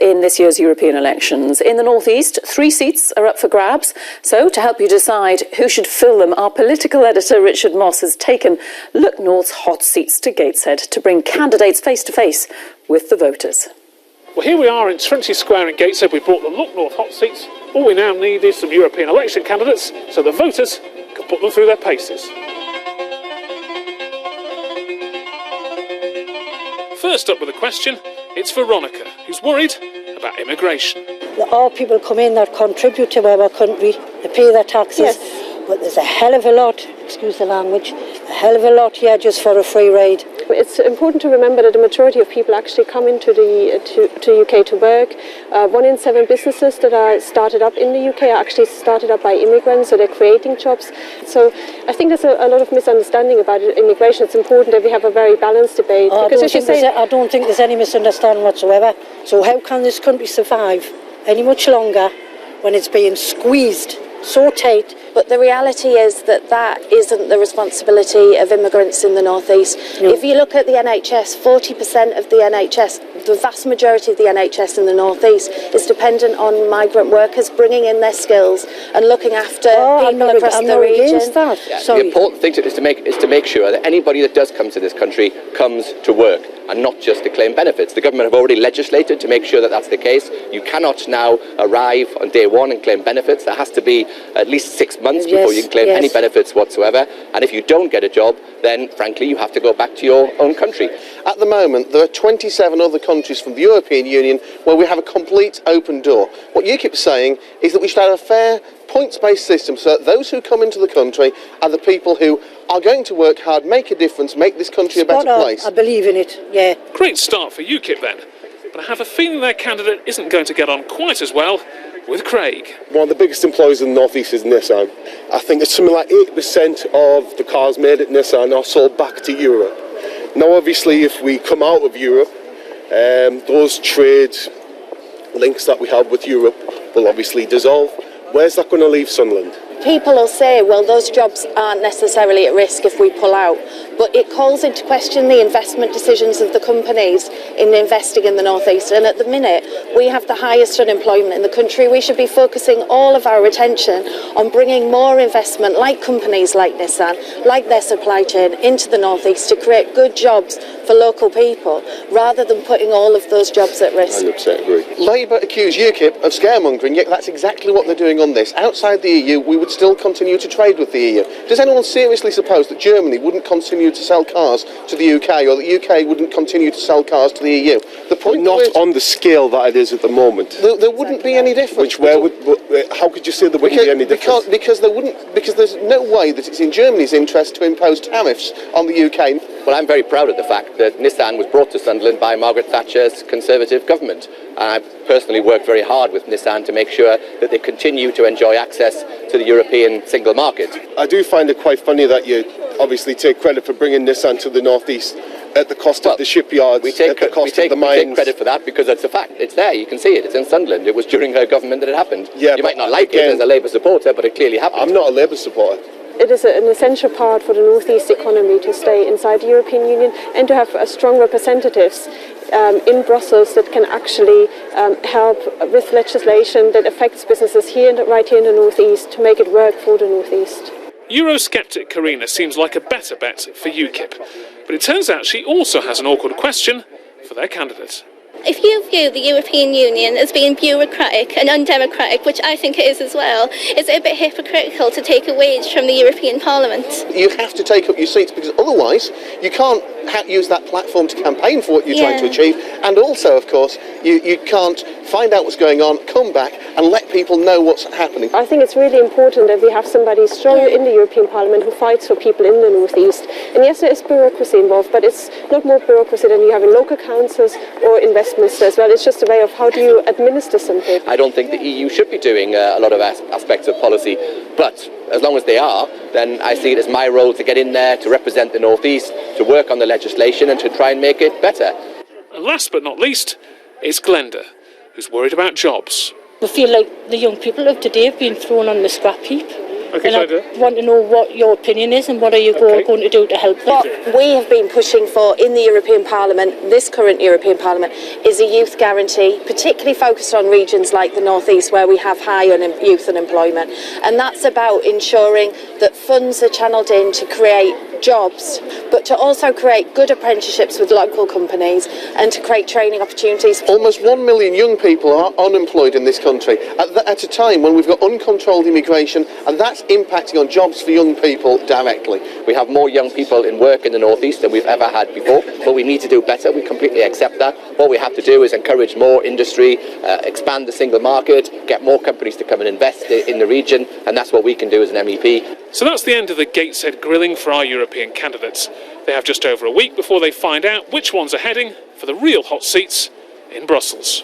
In this year's European elections. In the North East, 3 seats are up for grabs. So, to help you decide who should fill them, our political editor Richard Moss has taken Look North's hot seats to Gateshead to bring candidates face to face with the voters. Well, here we are in Trinity Square in Gateshead. We brought the Look North hot seats. All we now need is some European election candidates so the voters can put them through their paces. First up with a question, it's Veronica, who's worried about immigration. All people come in that contribute to our country, they pay their taxes, but there's a hell of a lot, excuse the language, a hell of a lot here just for a free ride. It's important to remember that the majority of people actually come into the to UK to work. 1 in 7 businesses that are started up in the UK are actually started up by immigrants, so they're creating jobs. So I think there's a lot of misunderstanding about immigration. It's important that we have a very balanced debate. I don't think there's any misunderstanding whatsoever. So how can this country survive any much longer when it's being squeezed so tight? But the reality is that that isn't the responsibility of immigrants in the North East. No. If you look at the NHS, 40% of the NHS, the vast majority of the NHS in the North East is dependent on migrant workers bringing in their skills and looking after people across the region. The important thing is to make sure that anybody that does come to this country comes to work and not just to claim benefits. The government have already legislated to make sure that that's the case. You cannot now arrive on day one and claim benefits. There has to be at least 6 months before you can claim any benefits whatsoever. And if you don't get a job, then frankly you have to go back to your own country. At the moment, there are 27 other countries from the European Union where we have a complete open door. What UKIP is saying is that we should have a fair points-based system so that those who come into the country are the people who are going to work hard, make a difference, make this country a better place. I believe in it, yeah. Great start for UKIP then, but I have a feeling their candidate isn't going to get on quite as well with Craig. One of the biggest employers in the North East is Nissan. I think it's something like 8% of the cars made at Nissan are sold back to Europe. Now obviously if we come out of Europe, those trade links that we have with Europe will obviously dissolve. Where's that going to leave Sunderland? People will say, well, those jobs aren't necessarily at risk if we pull out, but it calls into question the investment decisions of the companies in investing in the North East. And at the minute, we have the highest unemployment in the country. We should be focusing all of our attention on bringing more investment, like companies like Nissan, like their supply chain, into the North East to create good jobs for local people, rather than putting all of those jobs at risk. 100% agree. Labour accuse UKIP of scaremongering, yet that's exactly what they're doing on this. Outside the EU, we would still continue to trade with the EU. Does anyone seriously suppose that Germany wouldn't continue to sell cars to the UK, or that UK wouldn't continue to sell cars to the EU? The point not on the scale that it is at the moment. There wouldn't be any difference. How could you say there wouldn't be any difference? Because there's no way that it's in Germany's interest to impose tariffs on the UK. Well, I'm very proud of the fact that Nissan was brought to Sunderland by Margaret Thatcher's Conservative government. And I've personally worked very hard with Nissan to make sure that they continue to enjoy access to the European single market. I do find it quite funny that you obviously take credit for bringing Nissan to the North East at the cost of the shipyards, at the cost of the mines. We take credit for that because it's a fact. It's there, you can see it. It's in Sunderland. It was during her government that it happened. Yeah, you might not like it as a Labour supporter, but it clearly happened. I'm not a Labour supporter. It is an essential part for the North East economy to stay inside the European Union and to have strong representatives in Brussels that can actually help with legislation that affects businesses right here in the North East to make it work for the North East. Eurosceptic Karina seems like a better bet for UKIP, but it turns out she also has an awkward question for their candidate. If you view the European Union as being bureaucratic and undemocratic, which I think it is as well, is it a bit hypocritical to take a wage from the European Parliament? You have to take up your seats because otherwise you can't use that platform to campaign for what you're trying to achieve, and also, of course, you can't find out what's going on, come back and let people know what's happening. I think it's really important that we have somebody strong in the European Parliament who fights for people in the North East. And yes, there is bureaucracy involved, but it's not more bureaucracy than you have in local councils or in Westminster as well. It's just a way of how do you administer something. I don't think the EU should be doing a lot of aspects of policy, but as long as they are, then I see it as my role to get in there, to represent the North East, to work on the legislation and to try and make it better. And last but not least, it's Glenda, who's worried about jobs. We feel like the young people of today have been thrown on the scrap heap. Okay, and I want to know what your opinion is and what are you going to do to help them. What we have been pushing for in the European Parliament, this current European Parliament, is a youth guarantee, particularly focused on regions like the North East where we have high youth unemployment. And that's about ensuring that funds are channelled in to create jobs, but to also create good apprenticeships with local companies and to create training opportunities. Almost 1 million young people are unemployed in this country at a time when we've got uncontrolled immigration, and that's impacting on jobs for young people directly. We have more young people in work in the North East than we've ever had before, but we need to do better. We completely accept that. What we have to do is encourage more industry, expand the single market, get more companies to come and invest in the region, and that's what we can do as an MEP. So that's the end of the Gateshead grilling for our European candidates. They have just over a week before they find out which ones are heading for the real hot seats in Brussels.